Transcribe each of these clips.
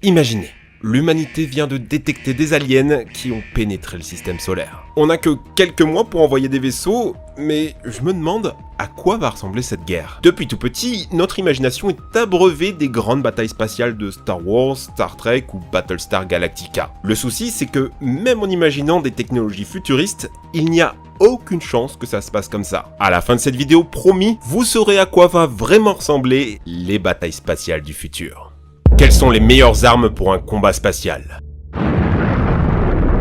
Imaginez, l'humanité vient de détecter des aliens qui ont pénétré le système solaire. On n'a que quelques mois pour envoyer des vaisseaux, mais je me demande à quoi va ressembler cette guerre. Depuis tout petit, notre imagination est abreuvée des grandes batailles spatiales de Star Wars, Star Trek ou Battlestar Galactica. Le souci, c'est que même en imaginant des technologies futuristes, il n'y a aucune chance que ça se passe comme ça. À la fin de cette vidéo, promis, vous saurez à quoi va vraiment ressembler les batailles spatiales du futur. Quelles sont les meilleures armes pour un combat spatial ?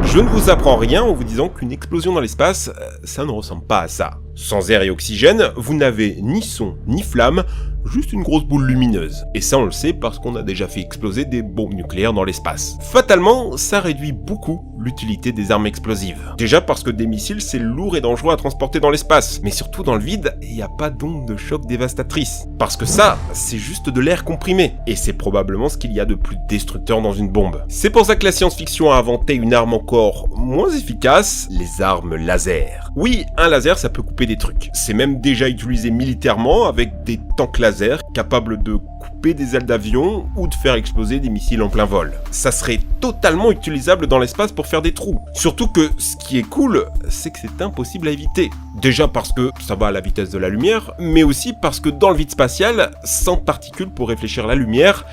Je ne vous apprends rien en vous disant qu'une explosion dans l'espace, ça ne ressemble pas à ça. Sans air et oxygène, vous n'avez ni son ni flamme, juste une grosse boule lumineuse. Et ça on le sait parce qu'on a déjà fait exploser des bombes nucléaires dans l'espace. Fatalement, ça réduit beaucoup l'utilité des armes explosives. Déjà parce que des missiles c'est lourd et dangereux à transporter dans l'espace. Mais surtout dans le vide, il n'y a pas d'onde de choc dévastatrice. Parce que ça, c'est juste de l'air comprimé. Et c'est probablement ce qu'il y a de plus destructeur dans une bombe. C'est pour ça que la science-fiction a inventé une arme encore moins efficace, les armes laser. Oui, un laser ça peut couper des trucs. C'est même déjà utilisé militairement avec des tanks laser capables de couper des ailes d'avion ou de faire exploser des missiles en plein vol. Ça serait totalement utilisable dans l'espace pour faire des trous. Surtout que ce qui est cool, c'est que c'est impossible à éviter. Déjà parce que ça va à la vitesse de la lumière, mais aussi parce que dans le vide spatial, sans particules pour réfléchir la lumière,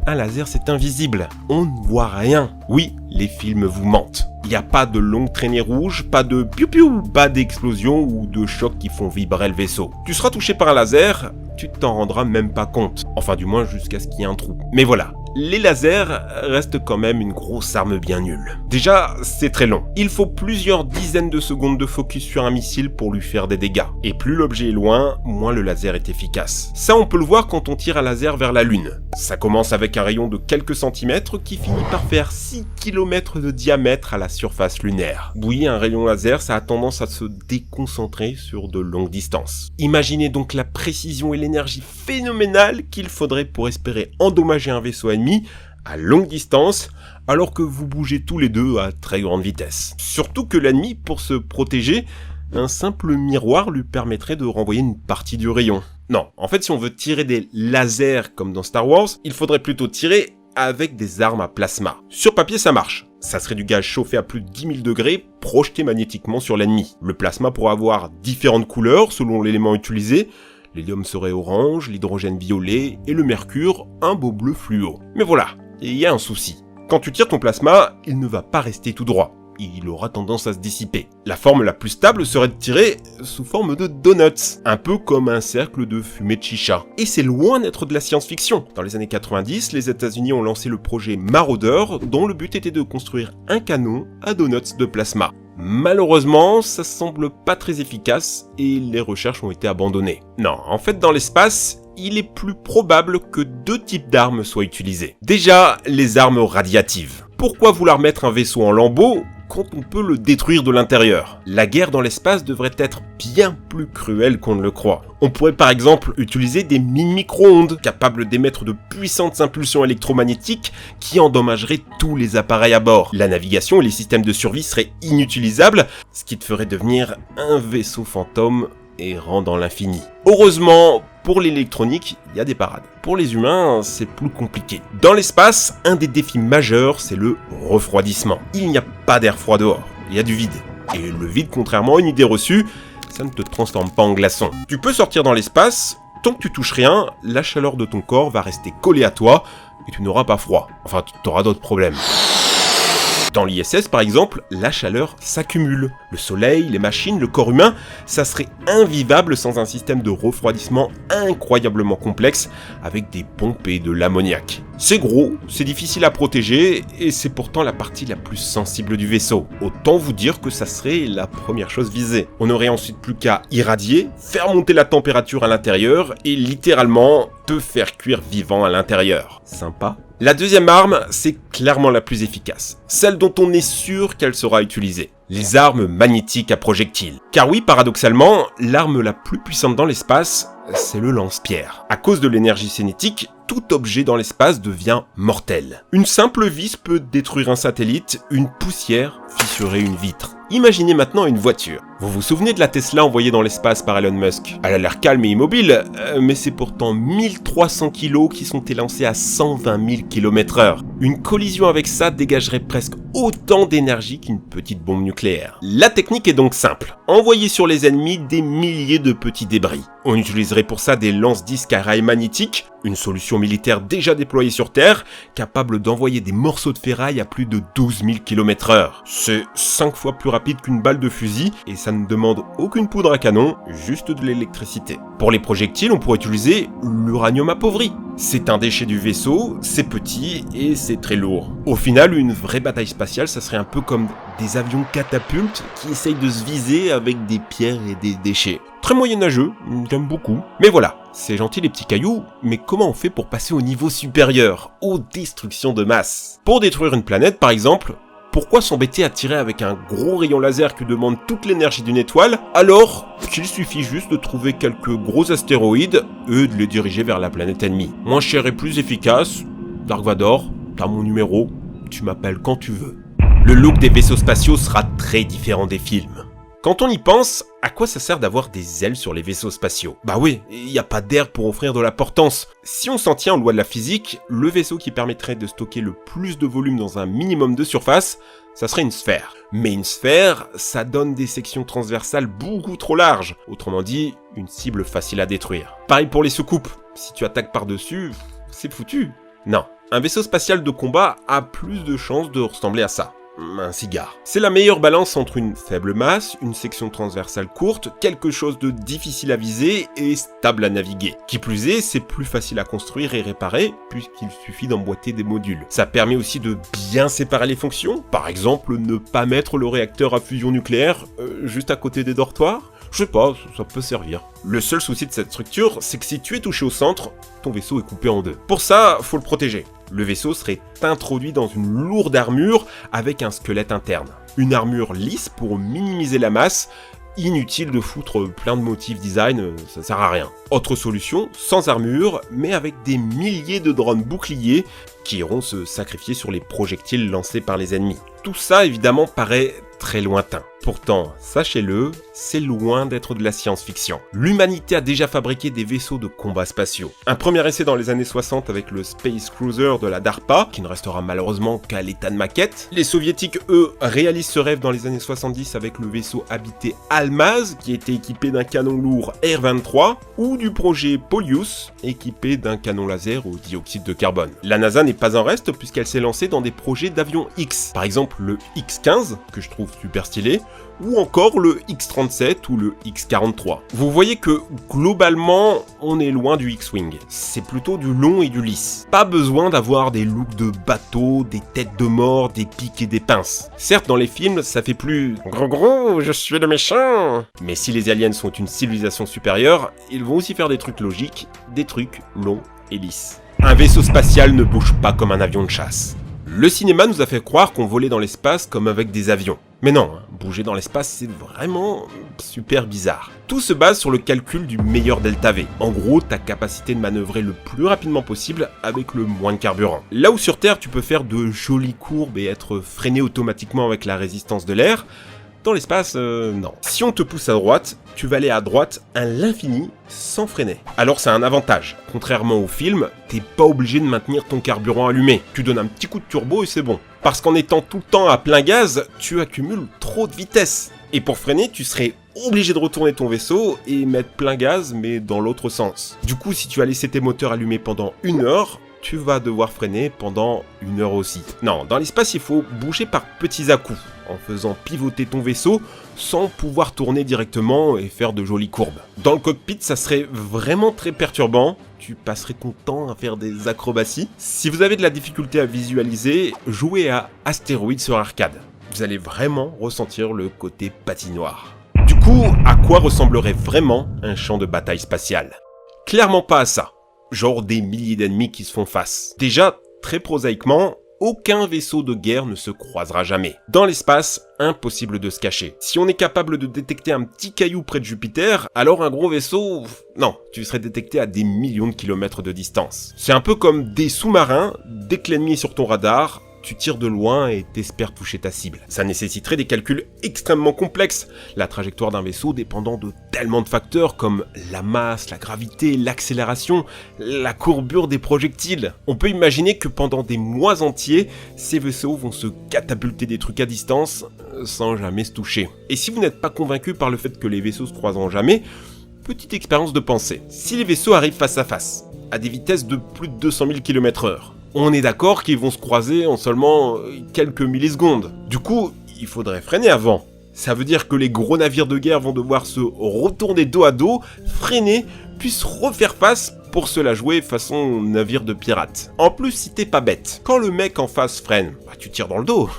un laser c'est invisible, on ne voit rien. Oui, les films vous mentent. Il n'y a pas de longues traînées rouges, pas de piou-piou, pas d'explosions ou de chocs qui font vibrer le vaisseau. Tu seras touché par un laser, tu t'en rendras même pas compte. Enfin du moins jusqu'à ce qu'il y ait un trou. Mais voilà, les lasers restent quand même une grosse arme bien nulle. Déjà, c'est très long. Il faut plusieurs dizaines de secondes de focus sur un missile pour lui faire des dégâts. Et plus l'objet est loin, moins le laser est efficace. Ça on peut le voir quand on tire un laser vers la Lune. Ça commence avec un rayon de quelques centimètres qui finit par faire 6 km de diamètre à la surface lunaire. Oui, un rayon laser, ça a tendance à se déconcentrer sur de longues distances. Imaginez donc la précision et l'énergie phénoménale qu'il faudrait pour espérer endommager un vaisseau ennemi à longue distance, alors que vous bougez tous les deux à très grande vitesse. Surtout que l'ennemi, pour se protéger, un simple miroir lui permettrait de renvoyer une partie du rayon. Non, en fait, si on veut tirer des lasers comme dans Star Wars, il faudrait plutôt tirer avec des armes à plasma. Sur papier, ça marche. Ça serait du gaz chauffé à plus de 10 000 degrés, projeté magnétiquement sur l'ennemi. Le plasma pourrait avoir différentes couleurs selon l'élément utilisé. L'hélium serait orange, l'hydrogène violet et le mercure un beau bleu fluo. Mais voilà, il y a un souci. Quand tu tires ton plasma, il ne va pas rester tout droit. Il aura tendance à se dissiper. La forme la plus stable serait de tirer sous forme de donuts, un peu comme un cercle de fumée de chicha. Et c'est loin d'être de la science-fiction. Dans les années 90, les États-Unis ont lancé le projet Marauder, dont le but était de construire un canon à donuts de plasma. Malheureusement, ça semble pas très efficace et les recherches ont été abandonnées. Non, en fait, dans l'espace, il est plus probable que deux types d'armes soient utilisées. Déjà, les armes radiatives. Pourquoi vouloir mettre un vaisseau en lambeaux quand on peut le détruire de l'intérieur? La guerre dans l'espace devrait être bien plus cruelle qu'on ne le croit. On pourrait par exemple utiliser des mini-micro-ondes capables d'émettre de puissantes impulsions électromagnétiques qui endommageraient tous les appareils à bord. La navigation et les systèmes de survie seraient inutilisables, ce qui te ferait devenir un vaisseau fantôme errant dans l'infini. Heureusement, pour l'électronique, il y a des parades. Pour les humains, c'est plus compliqué. Dans l'espace, un des défis majeurs, c'est le refroidissement. Il n'y a pas d'air froid dehors, il y a du vide. Et le vide, contrairement à une idée reçue, ça ne te transforme pas en glaçon. Tu peux sortir dans l'espace, tant que tu touches rien, la chaleur de ton corps va rester collée à toi et tu n'auras pas froid. Enfin, tu auras d'autres problèmes. Dans l'ISS, par exemple, la chaleur s'accumule. Le soleil, les machines, le corps humain, ça serait invivable sans un système de refroidissement incroyablement complexe avec des pompes et de l'ammoniac. C'est gros, c'est difficile à protéger et c'est pourtant la partie la plus sensible du vaisseau. Autant vous dire que ça serait la première chose visée. On n'aurait ensuite plus qu'à irradier, faire monter la température à l'intérieur et littéralement te faire cuire vivant à l'intérieur. Sympa. La deuxième arme, c'est clairement la plus efficace, celle dont on est sûr qu'elle sera utilisée. Les armes magnétiques à projectiles. Car oui, paradoxalement, l'arme la plus puissante dans l'espace, c'est le lance-pierre. À cause de l'énergie cinétique, tout objet dans l'espace devient mortel. Une simple vis peut détruire un satellite, une poussière fissurer une vitre. Imaginez maintenant une voiture. Vous vous souvenez de la Tesla envoyée dans l'espace par Elon Musk? Elle a l'air calme et immobile, mais c'est pourtant 1300 kilos qui sont élancés à 120 000 km/h. Une collision avec ça dégagerait presque autant d'énergie qu'une petite bombe nucléaire. La technique est donc simple. Envoyer sur les ennemis des milliers de petits débris. On utiliserait pour ça des lance-disques à rails magnétiques, une solution militaire déjà déployée sur Terre, capable d'envoyer des morceaux de ferraille à plus de 12 000 km/h. C'est 5 fois plus rapide qu'une balle de fusil, et ça ne demande aucune poudre à canon, juste de l'électricité. Pour les projectiles, on pourrait utiliser l'uranium appauvri. C'est un déchet du vaisseau, c'est petit et c'est très lourd. Au final, une vraie bataille spatiale, ça serait un peu comme des avions catapultes qui essayent de se viser avec des pierres et des déchets. Très moyenâgeux, j'aime beaucoup. Mais voilà, c'est gentil les petits cailloux, mais comment on fait pour passer au niveau supérieur, aux destructions de masse? Pour détruire une planète, par exemple, pourquoi s'embêter à tirer avec un gros rayon laser qui demande toute l'énergie d'une étoile, alors qu'il suffit juste de trouver quelques gros astéroïdes et de les diriger vers la planète ennemie? Moins cher et plus efficace, Dark Vador, t'as mon numéro, tu m'appelles quand tu veux. Le look des vaisseaux spatiaux sera très différent des films. Quand on y pense, à quoi ça sert d'avoir des ailes sur les vaisseaux spatiaux? Bah oui, il n'y a pas d'air pour offrir de la portance. Si on s'en tient aux lois de la physique, le vaisseau qui permettrait de stocker le plus de volume dans un minimum de surface, ça serait une sphère. Mais une sphère, ça donne des sections transversales beaucoup trop larges. Autrement dit, une cible facile à détruire. Pareil pour les soucoupes. Si tu attaques par-dessus, c'est foutu. Non, un vaisseau spatial de combat a plus de chances de ressembler à ça. Un cigare. C'est la meilleure balance entre une faible masse, une section transversale courte, quelque chose de difficile à viser et stable à naviguer. Qui plus est, c'est plus facile à construire et réparer puisqu'il suffit d'emboîter des modules. Ça permet aussi de bien séparer les fonctions, par exemple ne pas mettre le réacteur à fusion nucléaire juste à côté des dortoirs. Je sais pas, ça peut servir. Le seul souci de cette structure, c'est que si tu es touché au centre, ton vaisseau est coupé en deux. Pour ça, faut le protéger. Le vaisseau serait introduit dans une lourde armure avec un squelette interne. Une armure lisse pour minimiser la masse. Inutile de foutre plein de motifs design, ça sert à rien. Autre solution, sans armure, mais avec des milliers de drones boucliers qui iront se sacrifier sur les projectiles lancés par les ennemis. Tout ça, évidemment, paraît très lointain. Pourtant, sachez-le, c'est loin d'être de la science-fiction. L'humanité a déjà fabriqué des vaisseaux de combat spatiaux. Un premier essai dans les années 60 avec le Space Cruiser de la DARPA, qui ne restera malheureusement qu'à l'état de maquette. Les soviétiques, eux, réalisent ce rêve dans les années 70 avec le vaisseau habité Almaz, qui était équipé d'un canon lourd R-23, ou du projet Polius, équipé d'un canon laser au dioxyde de carbone. La NASA n'est pas en reste puisqu'elle s'est lancée dans des projets d'avions X. Par exemple, le X-15, que je trouve super stylé, ou encore le X-37 ou le X-43. Vous voyez que globalement, on est loin du X-Wing. C'est plutôt du long et du lisse. Pas besoin d'avoir des looks de bateau, des têtes de mort, des pics et des pinces. Certes, dans les films, ça fait plus « Gros, je suis le méchant !» Mais si les aliens sont une civilisation supérieure, ils vont aussi faire des trucs logiques, des trucs longs et lisses. Un vaisseau spatial ne bouge pas comme un avion de chasse. Le cinéma nous a fait croire qu'on volait dans l'espace comme avec des avions. Mais non, bouger dans l'espace c'est vraiment super bizarre. Tout se base sur le calcul du meilleur delta V. En gros, ta capacité de manœuvrer le plus rapidement possible avec le moins de carburant. Là où sur Terre tu peux faire de jolies courbes et être freiné automatiquement avec la résistance de l'air, dans l'espace, non. Si on te pousse à droite, tu vas aller à droite à l'infini sans freiner. Alors c'est un avantage. Contrairement au film, t'es pas obligé de maintenir ton carburant allumé. Tu donnes un petit coup de turbo et c'est bon. Parce qu'en étant tout le temps à plein gaz, tu accumules trop de vitesse. Et pour freiner, tu serais obligé de retourner ton vaisseau et mettre plein gaz mais dans l'autre sens. Du coup, si tu as laissé tes moteurs allumés pendant 1 heure, tu vas devoir freiner pendant 1 heure aussi. Non, dans l'espace, il faut bouger par petits à-coups, en faisant pivoter ton vaisseau sans pouvoir tourner directement et faire de jolies courbes. Dans le cockpit, ça serait vraiment très perturbant. Tu passerais ton temps à faire des acrobaties. Si vous avez de la difficulté à visualiser, jouez à Astéroïdes sur arcade. Vous allez vraiment ressentir le côté patinoire. Du coup, à quoi ressemblerait vraiment un champ de bataille spatial? Clairement pas à ça. Genre des milliers d'ennemis qui se font face. Déjà, très prosaïquement, aucun vaisseau de guerre ne se croisera jamais. Dans l'espace, impossible de se cacher. Si on est capable de détecter un petit caillou près de Jupiter, alors un gros vaisseau... Non, tu serais détecté à des millions de kilomètres de distance. C'est un peu comme des sous-marins, dès que l'ennemi est sur ton radar, tu tires de loin et t'espères toucher ta cible. Ça nécessiterait des calculs extrêmement complexes, la trajectoire d'un vaisseau dépendant de tellement de facteurs comme la masse, la gravité, l'accélération, la courbure des projectiles. On peut imaginer que pendant des mois entiers, ces vaisseaux vont se catapulter des trucs à distance sans jamais se toucher. Et si vous n'êtes pas convaincu par le fait que les vaisseaux se croiseront jamais, petite expérience de pensée. Si les vaisseaux arrivent face à face, à des vitesses de plus de 200 000 km/h, on est d'accord qu'ils vont se croiser en seulement quelques millisecondes. Du coup, il faudrait freiner avant. Ça veut dire que les gros navires de guerre vont devoir se retourner dos à dos, freiner, puis se refaire face pour se la jouer façon navire de pirate. En plus, si t'es pas bête, quand le mec en face freine, tu tires dans le dos.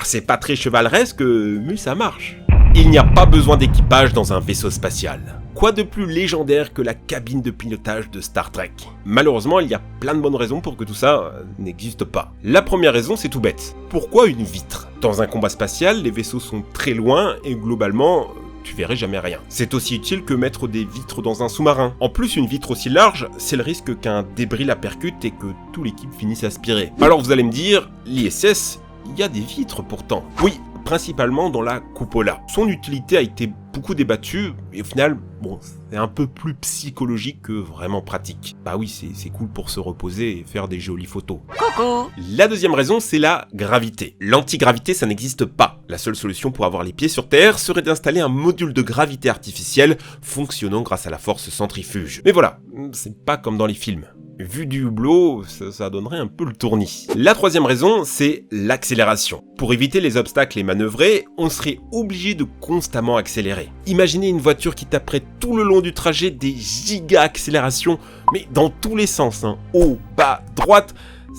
C'est pas très chevaleresque, mais ça marche. Il n'y a pas besoin d'équipage dans un vaisseau spatial. Quoi de plus légendaire que la cabine de pilotage de Star Trek? Malheureusement, il y a plein de bonnes raisons pour que tout ça n'existe pas. La première raison, c'est tout bête. Pourquoi une vitre? Dans un combat spatial, les vaisseaux sont très loin et globalement, tu verrais jamais rien. C'est aussi utile que mettre des vitres dans un sous-marin. En plus, une vitre aussi large, c'est le risque qu'un débris la percute et que tout l'équipe finisse aspiré. Alors vous allez me dire, l'ISS, il y a des vitres pourtant. Oui, principalement dans la cupola. Son utilité a été beaucoup débattue, et au final, bon, c'est un peu plus psychologique que vraiment pratique. Bah oui, c'est cool pour se reposer et faire des jolies photos. Coucou! La deuxième raison, c'est la gravité. L'antigravité, ça n'existe pas. La seule solution pour avoir les pieds sur Terre serait d'installer un module de gravité artificielle fonctionnant grâce à la force centrifuge. Mais voilà, c'est pas comme dans les films. Vu du hublot, ça donnerait un peu le tournis. La troisième raison, c'est l'accélération. Pour éviter les obstacles et manœuvrer, on serait obligé de constamment accélérer. Imaginez une voiture qui taperait tout le long du trajet des giga-accélérations, mais dans tous les sens, haut, bas, droite,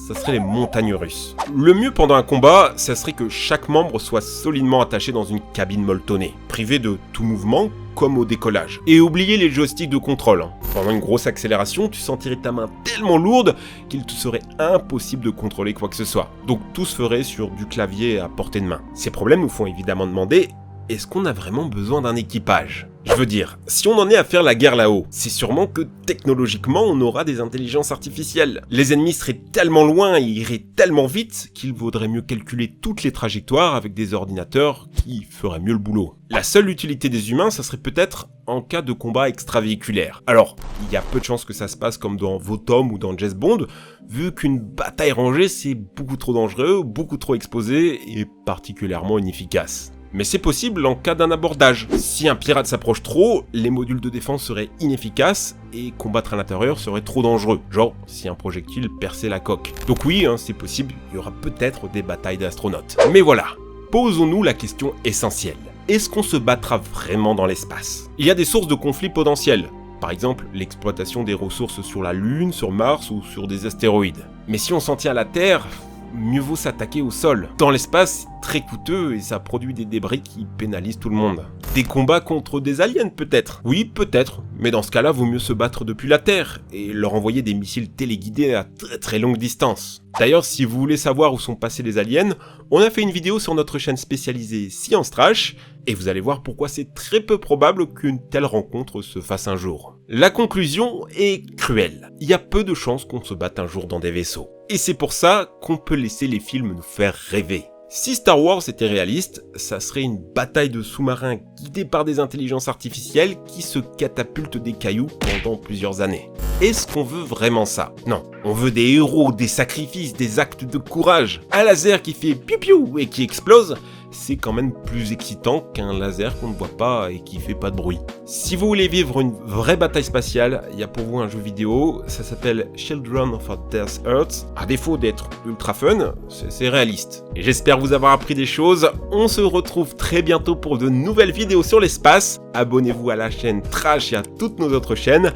ça serait les montagnes russes. Le mieux pendant un combat, ça serait que chaque membre soit solidement attaché dans une cabine molletonnée, privé de tout mouvement, comme au décollage. Et oubliez les joysticks de contrôle. Pendant une grosse accélération, tu sentirais ta main tellement lourde qu'il te serait impossible de contrôler quoi que ce soit. Donc tout se ferait sur du clavier à portée de main. Ces problèmes nous font évidemment demander, est-ce qu'on a vraiment besoin d'un équipage? Je veux dire, si on en est à faire la guerre là-haut, c'est sûrement que technologiquement on aura des intelligences artificielles. Les ennemis seraient tellement loin et iraient tellement vite qu'il vaudrait mieux calculer toutes les trajectoires avec des ordinateurs qui feraient mieux le boulot. La seule utilité des humains, ça serait peut-être en cas de combat extravéhiculaire. Alors, il y a peu de chances que ça se passe comme dans Votom ou dans James Bond, vu qu'une bataille rangée c'est beaucoup trop dangereux, beaucoup trop exposé et particulièrement inefficace. Mais c'est possible en cas d'un abordage. Si un pirate s'approche trop, les modules de défense seraient inefficaces et combattre à l'intérieur serait trop dangereux. Genre, si un projectile perçait la coque. Donc oui, c'est possible, il y aura peut-être des batailles d'astronautes. Mais voilà, posons-nous la question essentielle. Est-ce qu'on se battra vraiment dans l'espace? Il y a des sources de conflits potentiels. Par exemple, l'exploitation des ressources sur la Lune, sur Mars ou sur des astéroïdes. Mais si on s'en tient à la Terre, mieux vaut s'attaquer au sol. Dans l'espace, c'est très coûteux et ça produit des débris qui pénalisent tout le monde. Des combats contre des aliens peut-être? Oui, peut-être, mais dans ce cas-là, vaut mieux se battre depuis la Terre et leur envoyer des missiles téléguidés à très longue distance. D'ailleurs, si vous voulez savoir où sont passés les aliens, on a fait une vidéo sur notre chaîne spécialisée Science Trash, et vous allez voir pourquoi c'est très peu probable qu'une telle rencontre se fasse un jour. La conclusion est cruelle. Il y a peu de chances qu'on se batte un jour dans des vaisseaux. Et c'est pour ça qu'on peut laisser les films nous faire rêver. Si Star Wars était réaliste, ça serait une bataille de sous-marins guidés par des intelligences artificielles qui se catapultent des cailloux pendant plusieurs années. Est-ce qu'on veut vraiment ça? Non, on veut des héros, des sacrifices, des actes de courage. Un laser qui fait piou-piou et qui explose, c'est quand même plus excitant qu'un laser qu'on ne voit pas et qui fait pas de bruit. Si vous voulez vivre une vraie bataille spatiale, il y a pour vous un jeu vidéo, ça s'appelle Children of a Death Earth. À défaut d'être ultra fun, c'est réaliste. Et j'espère vous avoir appris des choses. On se retrouve très bientôt pour de nouvelles vidéos sur l'espace. Abonnez-vous à la chaîne Trash et à toutes nos autres chaînes.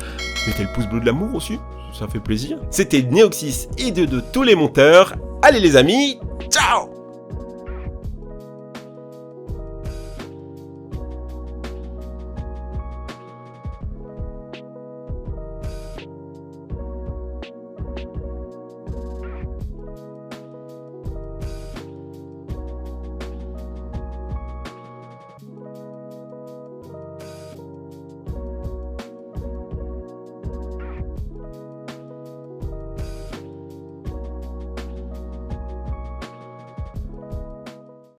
Mettez le pouce bleu de l'amour aussi, ça fait plaisir. C'était Neoxys et de tous les monteurs. Allez les amis, ciao!